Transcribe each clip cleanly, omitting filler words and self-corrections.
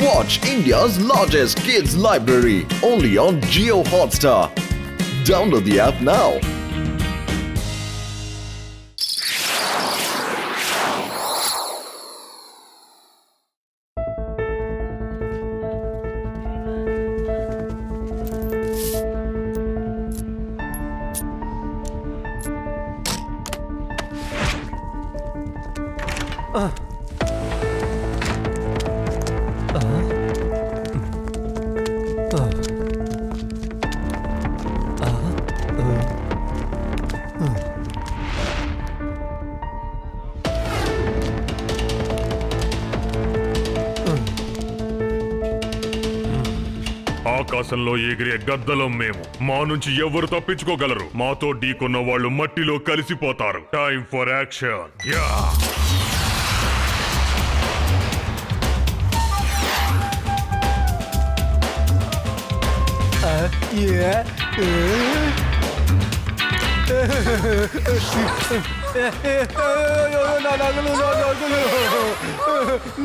Watch India's largest kids library only on Jio Hotstar. Download the app now. ఆకాశంలో ఎగిరే గద్దలం మేము. మా నుంచి ఎవరు తప్పించుకోగలరు? మాతో ఢీకొన్న వాళ్ళు మట్టిలో కలిసిపోతారు. Time for action.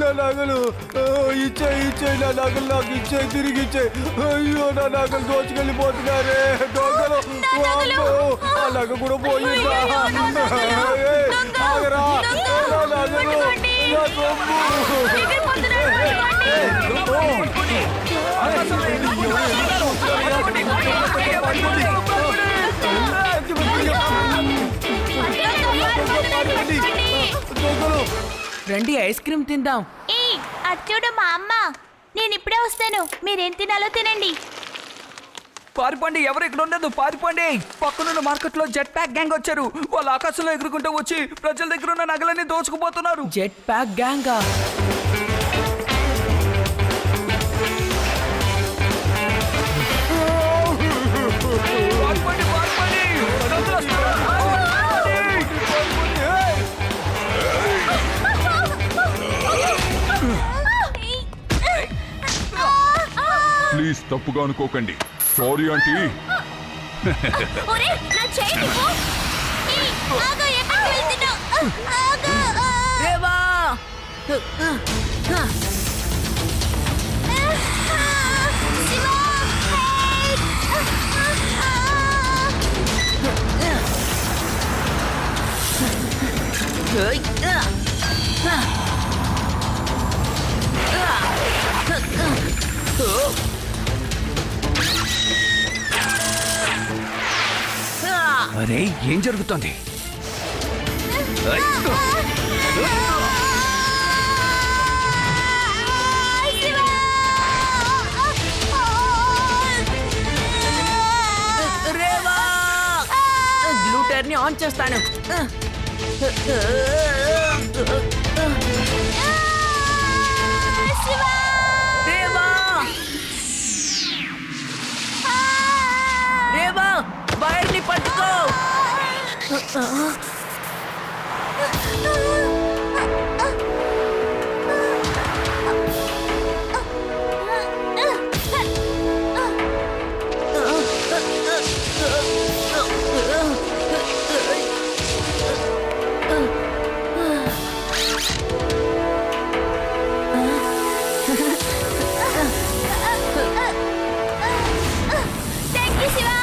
నా నగలు ఇచ్చే నా నగలు నాకు ఇచ్చే తిరిగి ఇచ్చే. అయ్యో నా నగలు దోచుకెళ్ళిపోతున్నారే దొంగలు. ఆ నగ కూడా పోయిందా? ఆగరా నా నగలు నా రండి ఐస్ క్రీమ్ తిందాం. చూడు మా అమ్మ, నేను ఇప్పుడే వస్తాను. మీరేం తినాలో తినండి. పారిపోండి, ఎవరు ఇక్కడ ఉండదు, పారిపోండి. పక్కనున్న మార్కెట్ లో జెట్ ప్యాక్ గ్యాంగ్ వచ్చారు. వాళ్ళు ఆకాశంలో ఎగురుకుంటూ వచ్చి ప్రజల దగ్గర ఉన్న నగలన్నీ దోచుకుపోతున్నారు. జెట్ ప్యాక్ గ్యాంగ్ ప్లీజ్ తప్పుగా అనుకోకండి. Sorry aunty. అరే ఏం జరుగుతోంది? గ్లూటర్ ని ఆన్ చేస్తాను. వైర్ ని పట్టుకో.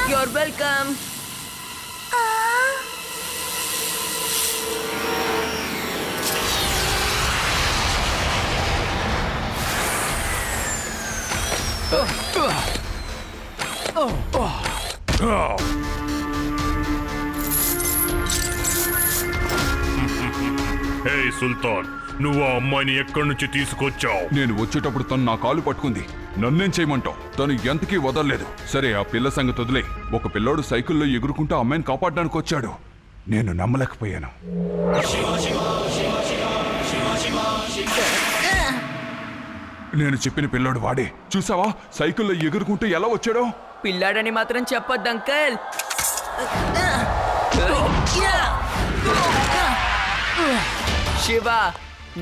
You're welcome. హే సుల్తాన్, నువ్వు ఆ అమ్మాయిని ఎక్కడి నుంచి తీసుకొచ్చావు? నేను వచ్చేటప్పుడు తను నా కాలు పట్టుకుంది. నన్నేం చేయమంటావు? తను ఎంతకీ వదలలేదు. సరే ఆ పిల్ల సంగతి వదిలే. ఒక పిల్లోడు సైకిల్లో ఎగురుకుంటూ అమ్మాయిని కాపాడడానికి వచ్చాడు. నేను నమ్మలేకపోయాను. నేను చెప్పిన పిల్లోడు వాడే. చూసావా సైకిల్లో ఎగురుకుంటూ ఎలా వచ్చాడో? పిల్లాడని మాత్రం చెప్పొద్దు అంకల్. శివ,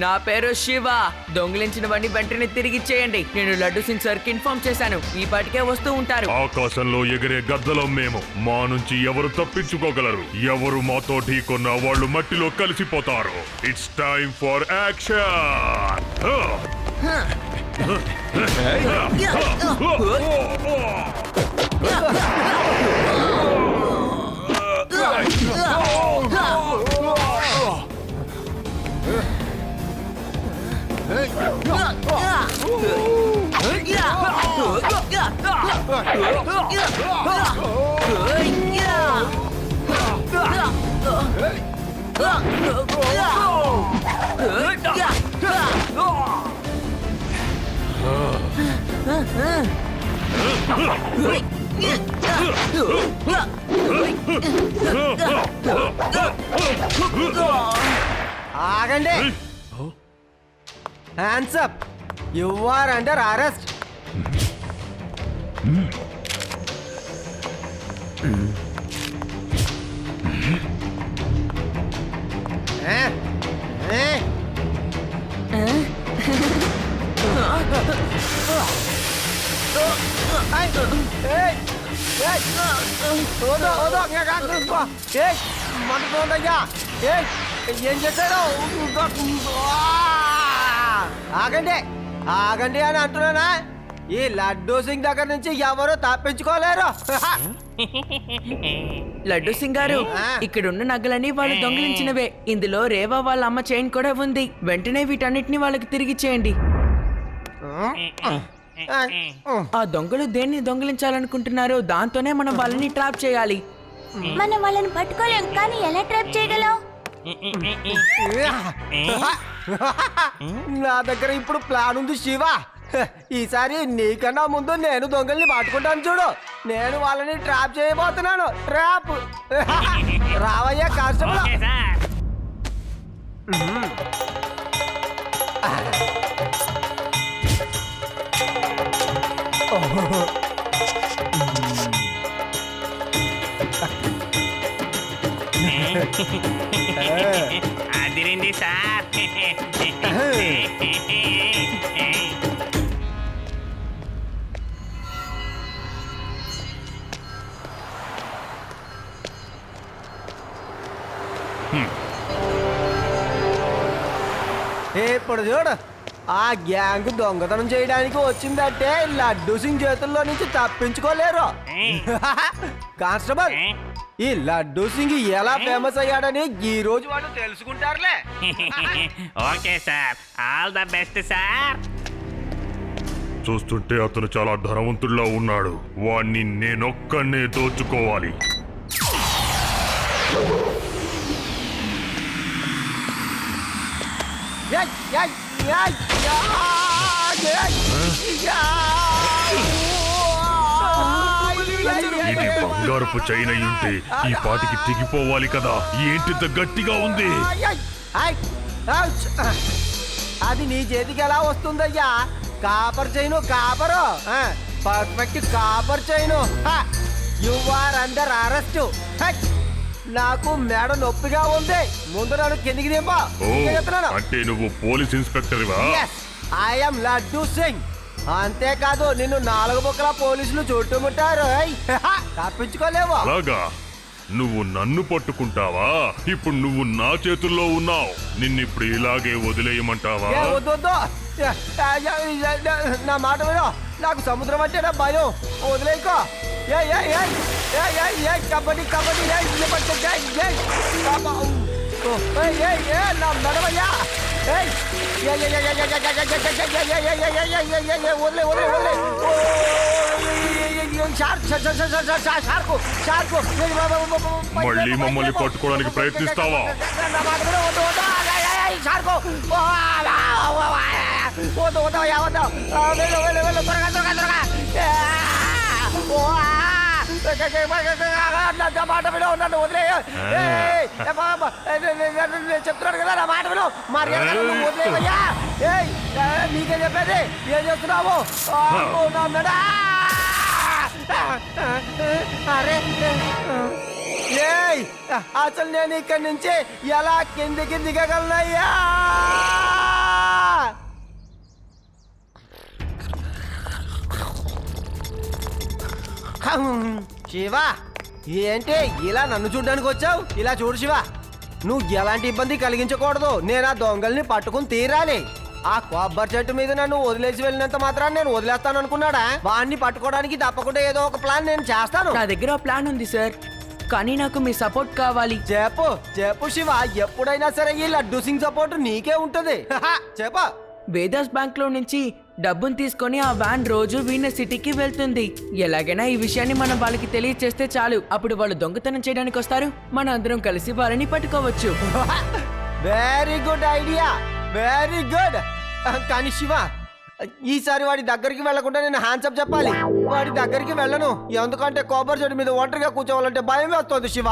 నా పేరు శివ. దొంగిలించినవన్నీ వెంటనే తిరిగిచ్చేయండి. నేను లడ్డు సింగ్ సార్ కి ఇన్ఫార్మ్ చేశాను. ఈ పాటికే వస్తూ ఉంటారు. ఆకాశంలో ఎగిరే గద్దలం మేము. మా నుంచి ఎవరు తప్పించుకోగలరు? ఎవరు మాతో ఢీకొన్న వాళ్ళు మట్టిలో కలిసిపోతారు. It's time for action. ఆగండి. Hands up. You are under arrest. ఏం చేశారు? ఆగండి ఆగండి అని అంటున్నానా? ఈ లడ్డూ సింగ్ దగ్గర నుంచి ఎవరు తప్పించుకోలేరు. లడ్డు సింగ్ గారు, ఇక్కడున్న నగలన్నీ వాళ్ళు దొంగిలించినవే. ఇందులో రేవా వాళ్ళ అమ్మ చైన్ కూడా ఉంది. వెంటనే వీటన్నిటిని వాళ్ళకి తిరిగిచ్చేయండి. ఆ దొంగలు దేన్ని దొంగిలించాలనుకుంటున్నారో దాంతోనే మనం వాళ్ళని ట్రాప్ చేయాలి. మనం వాళ్ళని పట్టుకోలేం, కానీ ఎలా ట్రాప్ చేయగలం? నా దగ్గర ఇప్పుడు ప్లాన్ ఉంది శివ. ఈసారి నీకన్నా ముందు నేను దొంగల్ని పట్టుకుంటాను చూడు. నేను వాళ్ళని ట్రాప్ చేయబోతున్నాను. ట్రాప్. రావయ్యా కానిస్టేబుల్. అదిరింది సార్. ఇప్పుడు చూడు, ఆ గ్యాంగ్ దొంగతనం చేయడానికి వచ్చిందంటే లడ్డూ సింగ్ చేతుల్లో నుంచి తప్పించుకోలేరు. కానిస్టేబుల్, ఈ లడ్డూ సింగ్ ఎలా ఫేమస్ అయ్యాడని ఈ రోజు వాళ్ళు తెలుసుకుంటారులే. Okay sir, all the best sir. చూస్తుంటే అతను చాలా ధనవంతుడిలా ఉన్నాడు. వాణ్ణి నేనొక్కనే దోచుకోవాలి. ఇది బంగారపు చైన్ అయ్యుంటే ఈ పాటికి తెగిపోవాలి కదా. ఏంటింత గట్టిగా ఉంది? అది నీ చేతికి ఎలా వస్తుందయ్యా? Copper chain, copper. Perfect copper chain. You are under arrest. నాకు మేడ నొప్పిగా ఉంది. ముందు నన్ను కిందికి దింపా. ఓ, అంటే నువ్వు పోలీస్ ఇన్స్పెక్టర్వా? ఐఎమ్ లడ్డూ సింగ్. అంతేకాదు, నిన్ను 4 బుక్కల పోలీసులు చుట్టుముట్టారు. తప్పించుకోలేవు. అలాగా? నువ్వు నన్ను పట్టుకుంటావా? ఇప్పుడు నువ్వు నా చేతుల్లో ఉన్నావు. నిన్నిప్పుడు ఇలాగే వదిలేయమంటావా? వద్దు వద్దు. నా మాట విను. నాకు సముద్రం అంటే నా భయం. వదిలేకో. కబడ్డీ కబడ్డీ. నా మెడవయ్యా. వదిలే వదిలే వదిలే. మళ్ళీ మమ్మల్ని పట్టుకోవడానికి ప్రయత్నిస్తావా? చెప్తున్నాడు కదా, నా మాట విను. వదిలేవయ్యా. నీకే చెప్పేది. ఏం చేస్తున్నావు? నా మెడ. అరే, అసలు నేను ఇక్కడి నుంచి ఎలా కిందికి దిగగలనయ్యా? శివ, ఏంటి ఇలా నన్ను చూడ్డానికి వచ్చావు? ఇలా చూడు శివ, నువ్వు ఎలాంటి ఇబ్బంది కలిగించకూడదు. నేను ఆ దొంగల్ని పట్టుకుని తీరాలి. ఆ కొబ్బరి చెట్టు మీద నన్ను వదిలేసి వెళ్ళినంత మాత్రాన్ని నేను వదిలేస్తాను అనుకున్నాడా? వాడిని పట్టుకోవడానికి తప్పకుండా ఏదో ఒక ప్లాన్ నేను చేస్తాను. నా దగ్గర ప్లాన్ ఉంది సార్, కానీ నాకు మీ సపోర్ట్ కావాలి. చెప్పు చెప్పు శివ, ఎప్పుడైనా సరే ఈ లడ్డు సింగ్ సపోర్ట్ నీకే ఉంటది. చెప్పు. వేదాస్ బ్యాంక్ లో నుంచి డబ్బును తీసుకొని ఆ వ్యాన్ రోజు వీనస్ సిటీకి వెళ్తుంది. ఎలాగైనా ఈ విషయాన్ని మనం వాళ్ళకి తెలియచేస్తే చాలు. అప్పుడు వాళ్ళు దొంగతనం చేయడానికి వస్తారు, మన అందరం కలిసి వాళ్ళని పట్టుకోవచ్చు. Very good idea, very good. కానీ శివ, ఈసారి వాడి దగ్గరికి వెళ్లకుండా నేను హ్యాండ్సప్ చెప్పాలి. వాడి దగ్గరికి వెళ్ళను, ఎందుకంటే కొబ్బరి చెట్టు మీద ఒంటరిగా కూర్చోవాలంటే భయం వేస్తుంది శివ.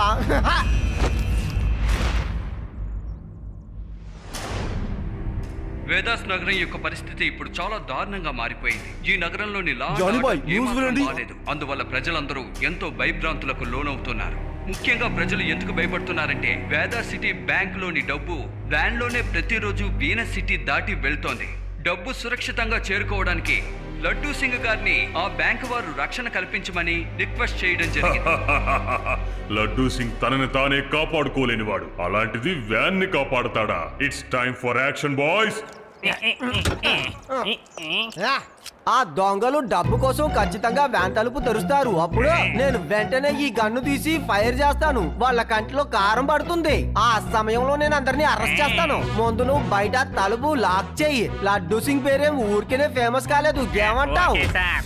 వేదాస్ నగరం యొక్క పరిస్థితి ఇప్పుడు చాలా దారుణంగా మారిపోయింది. ఈ నగరంలోని లా బాలేదు. అందువల్ల ప్రజలందరూ ఎంతో భయభ్రాంతులకు లోనవుతున్నారు. ముఖ్యంగా ప్రజలు ఎందుకు భయపడుతున్నారంటే వేదాస్ సిటీ బ్యాంక్ లోని డబ్బు వ్యాన్ లోనే ప్రతిరోజు వీనస్ సిటీ దాటి వెళ్తోంది. డబ్బు సురక్షితంగా చేరుకోవడానికి లడ్డూ సింగ్ గారిని ఆ బ్యాంక్ వారు రక్షణ కల్పించమని రిక్వెస్ట్ చేయడం జరిగింది. లడ్డూ సింగ్ తనని తానే కాపాడుకోలేనివాడు, అలాంటిది వ్యాన్ ని కాపాడుతాడా? It's time for action boys. ఆ దొంగలు డబ్బు కోసం ఖచ్చితంగా వ్యాన్ తలుపు తెరుస్తారు. అప్పుడు నేను వెంటనే ఈ గన్ను తీసి ఫైర్ చేస్తాను. వాళ్ళ కంటిలో కారం పడుతుంది. ఆ సమయంలో నేను అందరినీ అరెస్ట్ చేస్తాను. ముందు నువ్వు బయట తలుపు లాక్ చెయ్యి. లడ్డు సింగ్ పేరేం ఊరికేనే ఫేమస్ కాలేదు, ఏమంటావు? Okay sir.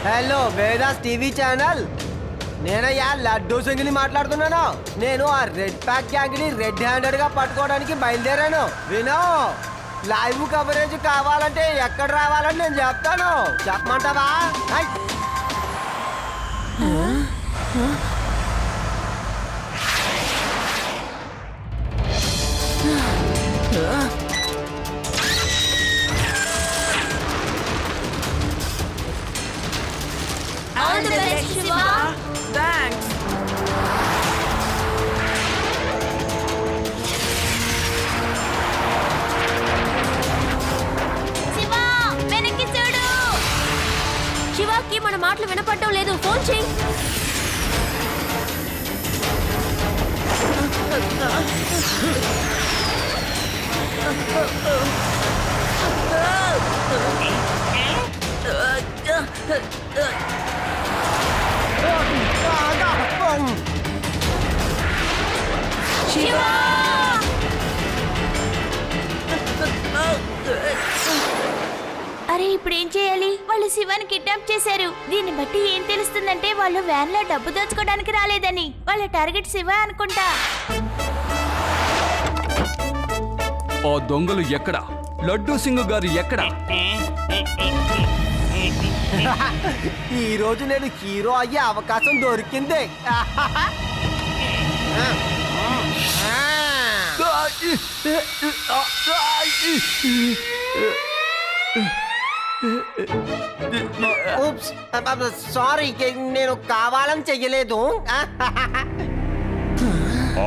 Hello Vedas TV channel, నేనయ్యా లడ్డూ సింగ్ ని మాట్లాడుతున్నాను. నేను ఆ రెడ్ ప్యాక్ గ్యాంగ్ ని రెడ్ హ్యాండెడ్ గా పట్టుకోవడానికి బయలుదేరాను. వినో, లైవ్ కవరేజ్ కావాలంటే ఎక్కడ రావాలని నేను చెప్తాను. చెప్పమంటావా? Hi. All the best, Shiva. Thanks. Shiva, వెనక్కి చూడు. శివకి మన మాటలు వినపడటం లేదు, ఫోన్ చేయి. శివ! అరే, ఇప్పుడు ఏం చేయాలి? వాళ్ళు శివాని కిడ్నాప్ చేశారు. దీన్ని బట్టి ఏం తెలుస్తుందంటే వాళ్ళు వ్యాన్ లో డబ్బు దోచుకోవడానికి రాలేదని. వాళ్ళ టార్గెట్ శివ అనుకుంటా. ఆ దొంగలు ఎక్కడ? లడ్డూ సింగ్ గారు ఎక్కడ? ఈ రోజు నేను హీరో అయ్యే అవకాశం దొరికింది. సారీ, నేను కావాలని చెయ్యలేదు.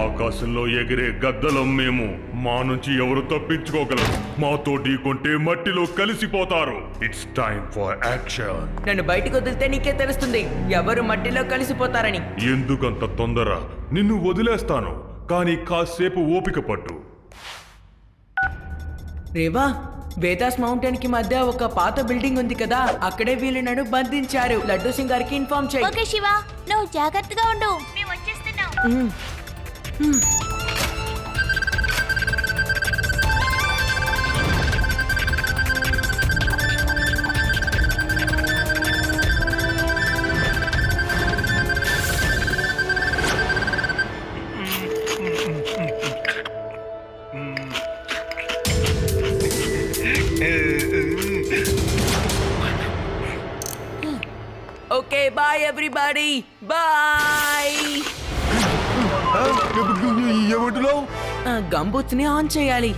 ఆకాశంలో ఎగిరే గద్దలం మేము. మా నుంచి ఎవరు తప్పించుకోగలరు? మాతో ఢీకొంటే మట్టిలో కలిసిపోతారు. It's time for action. నన్ను బయటకు వదిలితే నీకే తెలుస్తుంది ఎవరు మట్టిలో కలిసిపోతారని. ఎందుకంత తొందర? నిన్ను వదిలేస్తాను, కానీ కాసేపు ఓపిక పట్టు. రేవా, వేదాస్ మౌంటైన్ కి మధ్య ఒక పాత బిల్డింగ్ ఉంది కదా, అక్కడే వీళ్ళను బంధించారు. లడ్డూ సింగ్ గారికి ఇన్ఫార్మ్ చేయి. ఓకే శివ, నువ్వు జాగ్రత్తగా ఉండు. మేము వచ్చేస్తున్నాం. Okay, bye everybody, bye. ఏమంటున్నావు? గంబూట్స్ ని ఆన్ చేయాలి.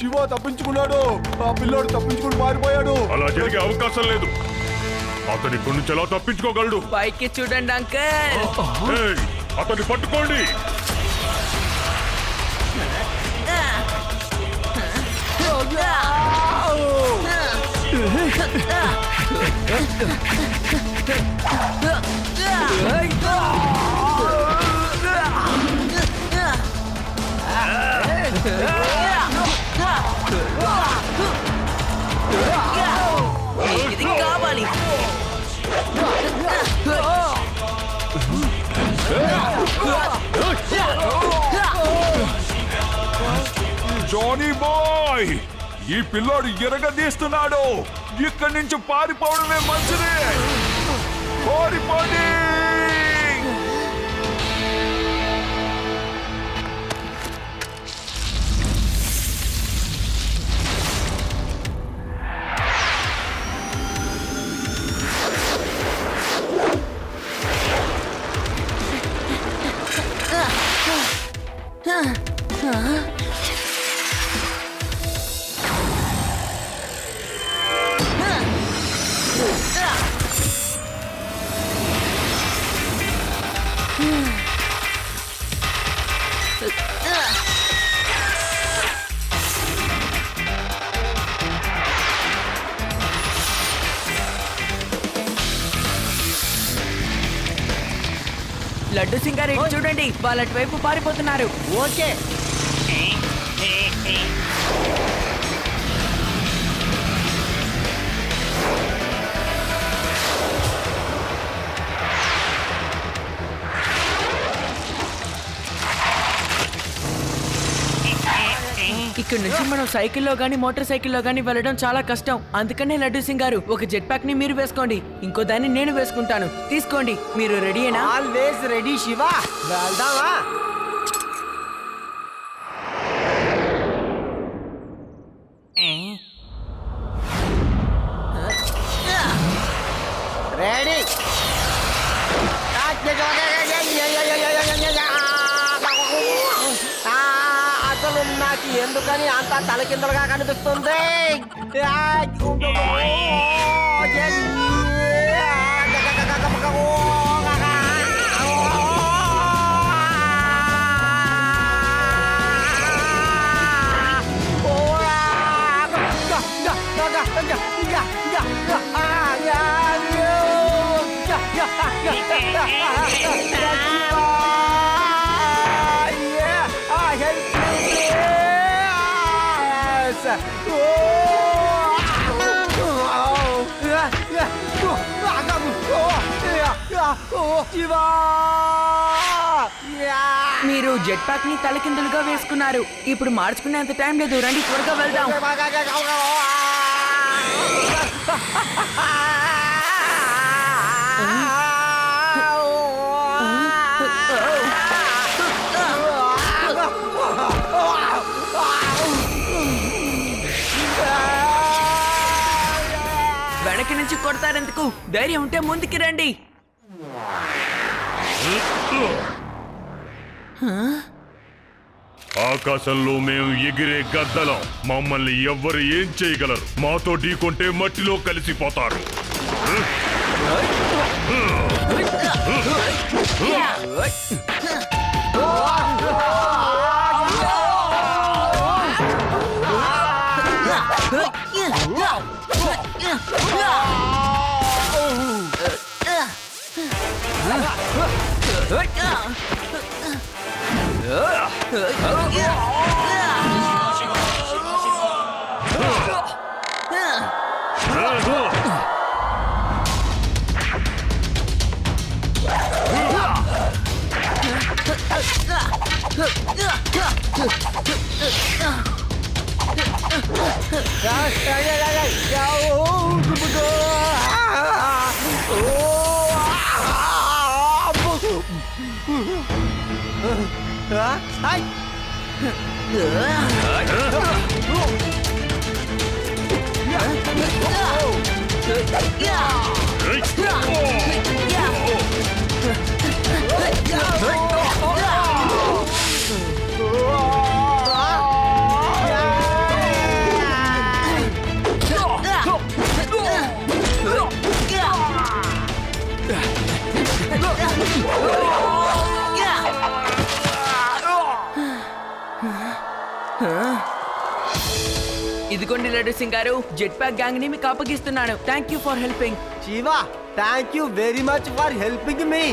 శివ, తప్పించుకున్నాడు. ఆ పిల్లోడు తప్పించుకుని పారిపోయాడు. అలా జరిగే అవకాశం లేదు. అతని ఇక్కడి నుంచి ఎలా తప్పించుకోగలడు? పైకి చూడండి అంకల్. ఏయ్, అతన్ని పట్టుకోండి. ఇది కావాలి. జానీ బాయ్, ఈ పిల్లోడు ఎరగదీస్తున్నాడు. ఇక్కడి నుంచి పారిపోవడమే మంచిది. పారిపోండి. లడ్డు సింగారు ఇటు చూడండి, వాళ్ళ వైపు పారిపోతున్నారు. ఓకే. ఇక్కడ నుంచి మనం సైకిల్లో గానీ మోటార్ సైకిల్లో గానీ వెళ్ళడం చాలా కష్టం. అందుకనే లడ్డు సింగ్ గారు ఒక జెట్ ప్యాక్ ని మీరు వేసుకోండి, ఇంకో దాన్ని నేను వేసుకుంటాను. తీసుకోండి. మీరు రెడీయేనా? Always ready Shiva. వెళ్దామా? రెడీ. అసలు నాకు ఎందుకని అంత తలకిందలుగా కనిపిస్తుంది? మీరు జెట్ ప్యాక్ ని తలకిందులుగా వేసుకున్నారు. ఇప్పుడు మార్చుకునేంత టైం లేదు, రండి త్వరగా వెళ్దాం. వెనక్కి నుంచి కొడతారెందుకు? ధైర్యం ఉంటే ముందుకి రండి. ఆకాశంలో మేము ఎగిరే గద్దలం. మమ్మల్ని ఎవ్వరు ఏం చేయగలరు? మాతో ఢీకొంటే మట్టిలో కలిసిపోతారు. ఇదిగోండి లడ్డు సింగ్ గారు, జెట్ ప్యాక్ గ్యాంగ్ ని మీకు అప్పగిస్తున్నాను. Thank you for helping. Shiva thank you very much for helping me.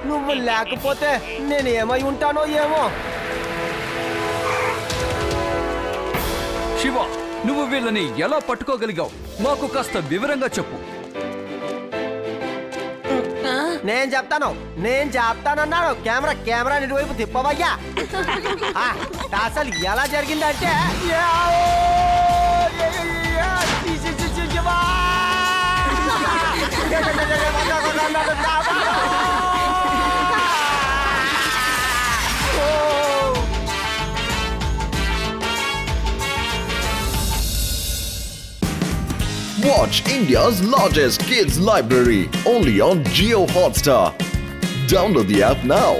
నువ్వు లేకపోతే నేను ఏమై ఉంటానో ఏమో. శివ, నువ్వు వీళ్ళని ఎలా పట్టుకోగలిగావు? మాకు కాస్త వివరంగా చెప్పు. నేను చెప్తానన్నాడు. కెమెరా ఇటువైపు తిప్పవయ్యా. అసలు ఎలా జరిగిందంటే Watch India's largest kids library only on Geo Hotstar. Download the app now.